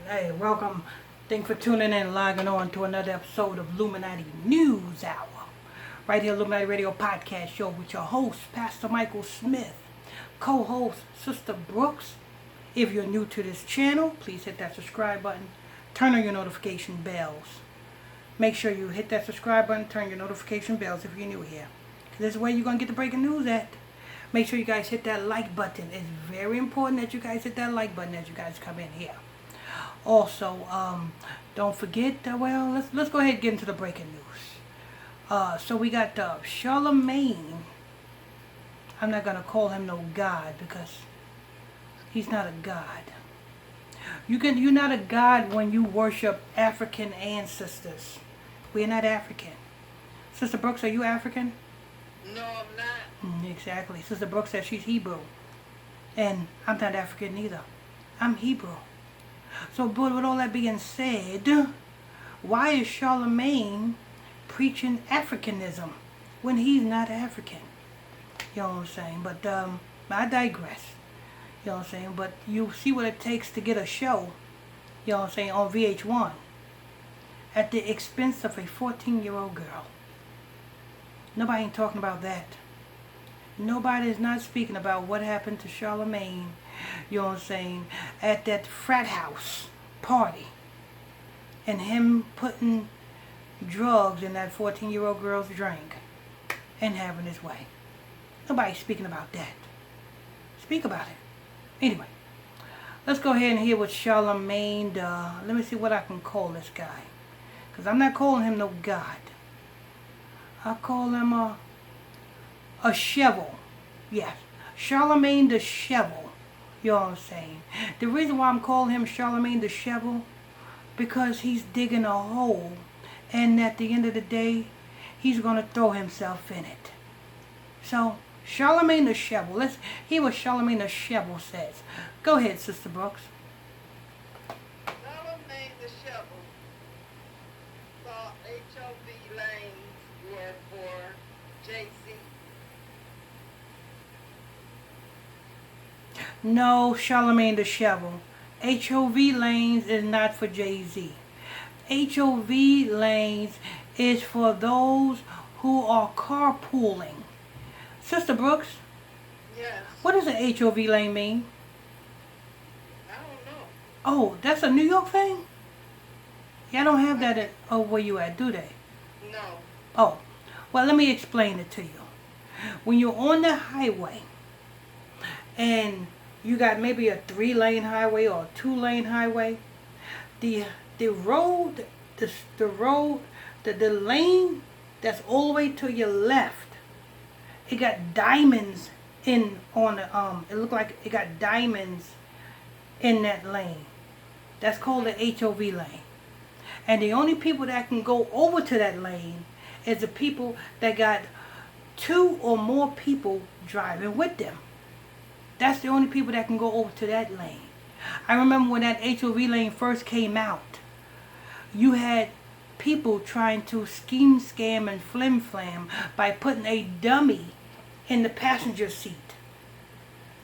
Hey, welcome. Thanks for tuning in and logging on to another episode of Illuminati News Hour. Right here, Illuminati Radio Podcast Show with your host, Pastor Michael Smith, co-host, Sister Brooks. If you're new to this channel, please hit that subscribe button. Turn on your notification bells. Make sure you hit that subscribe button, turn your notification bells if you're new here. This is where you're going to get the breaking news at. Make sure you guys hit that like button. It's very important that you guys hit that like button as you guys come in here. Also, don't forget, let's go ahead and get into the breaking news. So we got Charlamagne. I'm not going to call him no God because he's not a God. You're not a God when you worship African ancestors. We're not African. Sister Brooks, are you African? No, I'm not. Exactly. Sister Brooks says she's Hebrew. And I'm not African either. I'm Hebrew. So, but with all that being said, why is Charlamagne preaching Africanism when he's not African? You know what I'm saying? But I digress. You know what I'm saying? But you see what it takes to get a show, you know what I'm saying, on VH1 at the expense of a 14-year-old girl. Nobody ain't talking about that. Nobody is not speaking about what happened to Charlamagne, you know what I'm saying, at that frat house party. And him putting drugs in that 14-year-old girl's drink and having his way. Nobody's speaking about that. Speak about it. Anyway, let's go ahead and hear what Charlamagne, let me see what I can call this guy. Because I'm not calling him no God. I call him a Shevel. Yes. Charlamagne the Shevel. You know what I'm saying? The reason why I'm calling him Charlamagne the Shevel, because he's digging a hole, and at the end of the day, he's going to throw himself in it. So, Charlamagne the Shevel. Let's hear what Charlamagne the Shevel says. Go ahead, Sister Brooks. Charlamagne the Shevel thought HOV lanes were for Jay-Z. No, Charlamagne the Shevel. HOV lanes is not for Jay-Z. HOV lanes is for those who are carpooling. Sister Brooks, Yes. what does an HOV lane mean? I don't know. Oh, that's a New York thing? Yeah, I don't have that at where you at, do they? No. Oh, well, let me explain it to you. When you're on the highway and you got maybe a 3-lane highway or a 2-lane highway, the lane that's all the way to your left, it got diamonds it looked like it got diamonds in that lane. That's called the HOV lane. And the only people that can go over to that lane is the people that got 2 or more people driving with them. That's the only people that can go over to that lane. I remember when that HOV lane first came out, you had people trying to scheme, scam, and flim-flam by putting a dummy in the passenger seat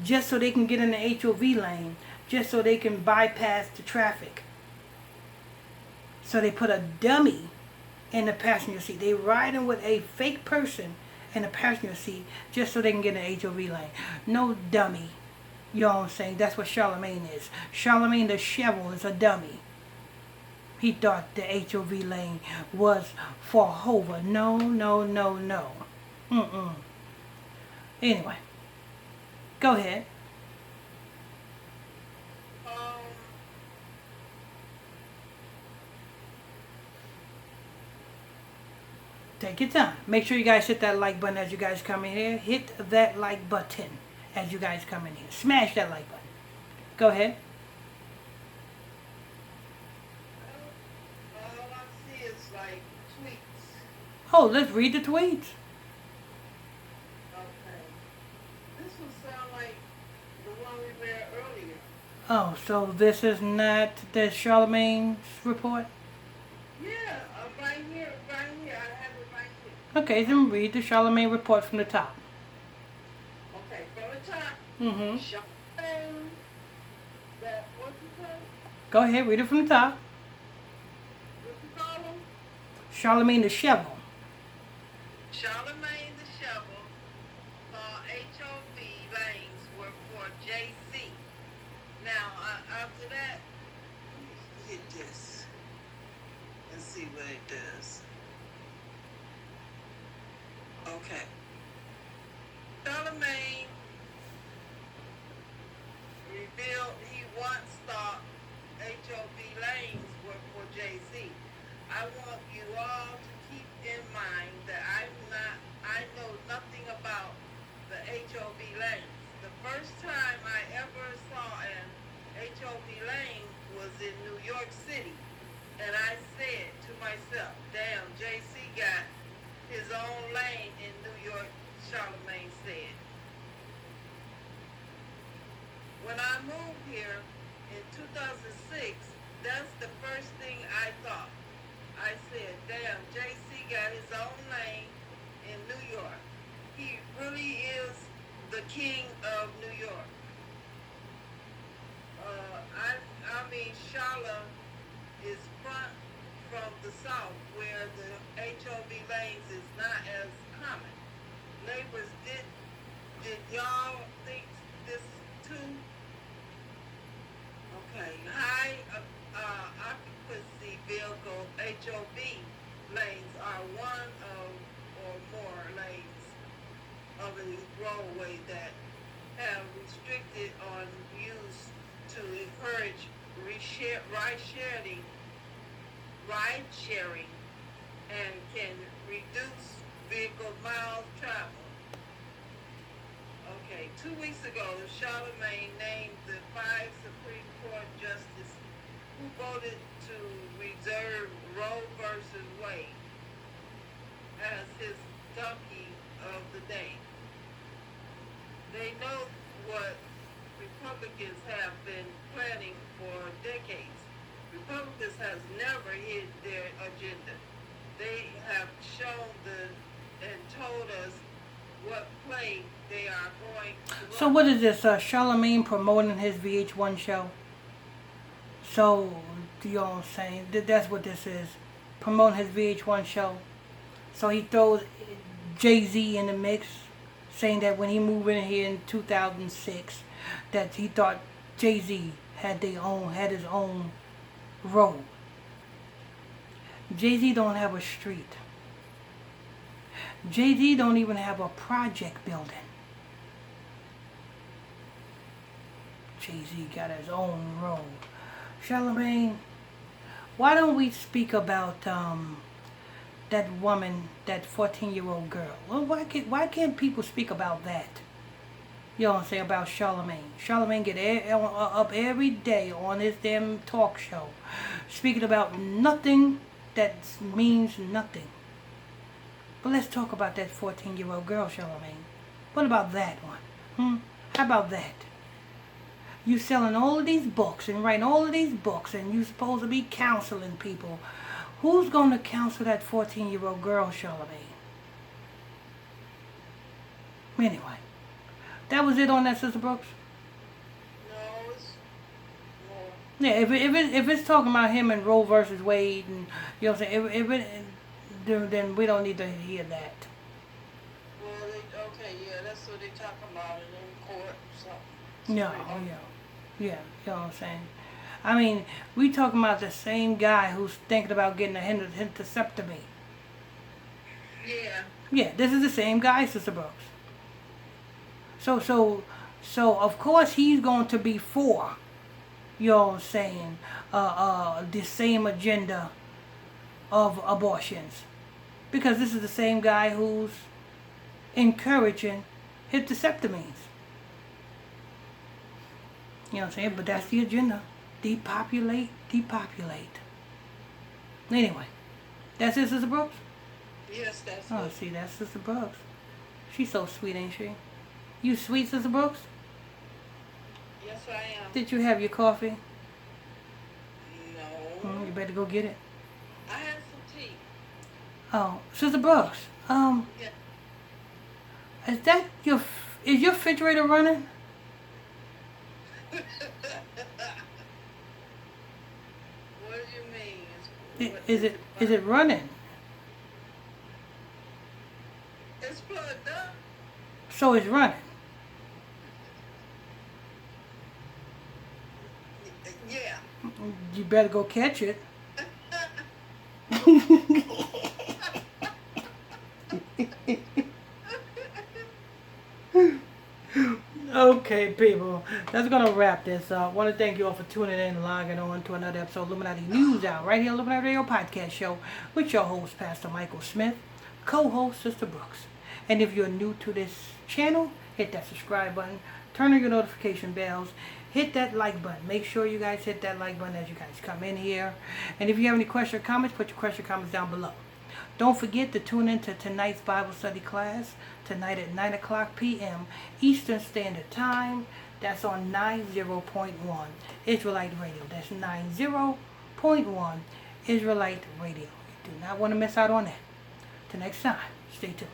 just so they can get in the HOV lane, just so they can bypass the traffic. So they put a dummy in the passenger seat. They riding with a fake person in the passenger seat just so they can get in the HOV lane. No dummy. You know what I'm saying? That's what Charlamagne is. Charlamagne the Shevel is a dummy. He thought the HOV lane was for Hova. No, no, no, no. Anyway, go ahead. Take your time. Make sure you guys hit that like button as you guys come in here. Hit that like button as you guys come in here. Smash that like button. Go ahead. All I see is like tweets. Oh, let's read the tweets. Okay. This one sound like the one we read earlier. Oh, so this is not the Charlamagne's report? Yeah, right here. I have it right here. Okay, then read the Charlamagne report from the top. Okay, from the top. Mm-hmm. Charlamagne, that, what's it called? Go ahead, read it from the top. What you call him? Charlamagne the Shevel. Charlamagne the Shovel thought HOV lanes were for JC. Now, after that, hit this and see what it does. Okay. Charlamagne revealed he once thought HOV lanes were for JC. I want you all to keep in mind that I know nothing about the HOV lanes. The first time I ever saw an HOV lane was in New York City. And I said to myself, damn, JC got his own lane in New York, Charlamagne said. When I moved here in 2006, that's the first thing I thought. I said, damn, JC got his own lane in New York. He really is the king of New York. I mean, Charlotte is from the south where the HOV lanes is not as common. Neighbors, did y'all think this too? Okay, high occupancy vehicle HOV lanes are one of or more lanes of a roadway that have restricted on use to encourage ride sharing and can reduce vehicle miles traveled. Okay, 2 weeks ago, Charlamagne named the 5 Supreme Court justices who voted to reserve Roe versus Wade as his donkey of the day. They know what Republicans have been planning for decades. Republicans has never hid their agenda. They have shown and told us what play they are going to run. So what is this? Charlamagne promoting his VH1 show? So, you know what I'm saying? That's what this is. Promoting his VH1 show. So he throws Jay-Z in the mix, saying that when he moved in here in 2006, that he thought Jay-Z had his own road. Jay-Z don't have a street. Jay-Z don't even have a project building. Jay-Z got his own road. Charlamagne, why don't we speak about that woman, that 14-year-old girl? Well, why can't people speak about that? You know what I'm saying, about Charlamagne. Charlamagne get up every day on his damn talk show, speaking about nothing that means nothing. But let's talk about that 14-year-old girl, Charlamagne. What about that one? How about that? You selling all of these books and writing all of these books, and you supposed to be counseling people. Who's going to counsel that 14-year-old girl, Charlamagne? Anyway, that was it on that, Sister Brooks? No, it's more. Yeah, if it's talking about him and Roe versus Wade, and you know what I'm saying, then we don't need to hear that. Well, that's what they talking about in court. So. Yeah, you know what I'm saying. I mean, we talking about the same guy who's thinking about getting a hysterectomy. Yeah. Yeah, this is the same guy, Sister Brooks. So of course he's going to be for, you know what I'm saying, the same agenda of abortions. Because this is the same guy who's encouraging hysterectomies. You know what I'm saying? But that's the agenda. Depopulate. Anyway, that's it, Sister Brooks? Yes, that's Oh, it. see, that's Sister Brooks. She's so sweet, ain't she? You sweet, Sister Brooks? Yes, I am. Did you have your coffee? No. You better go get it. I had some tea. Oh, Sister Brooks, Yeah. is your refrigerator running? you mean? Is it running? It's plugged up. So it's running. Yeah. You better go catch it. Okay, people, that's gonna wrap this up. Want to thank you all for tuning in and logging on to another episode of Illuminati News Hour right here on Illuminati Radio Podcast Show with your host, Pastor Michael Smith, co-host Sister Brooks. And if you're new to this channel, hit that subscribe button, turn on your notification bells, hit that like button. Make sure you guys hit that like button as you guys come in here. And if you have any questions or comments, put your question or comments down below. Don't forget to tune in to tonight's Bible study class, tonight at 9 o'clock p.m. Eastern Standard Time. That's on 90.1 Israelite Radio. That's 90.1 Israelite Radio. You do not want to miss out on that. Till next time, stay tuned.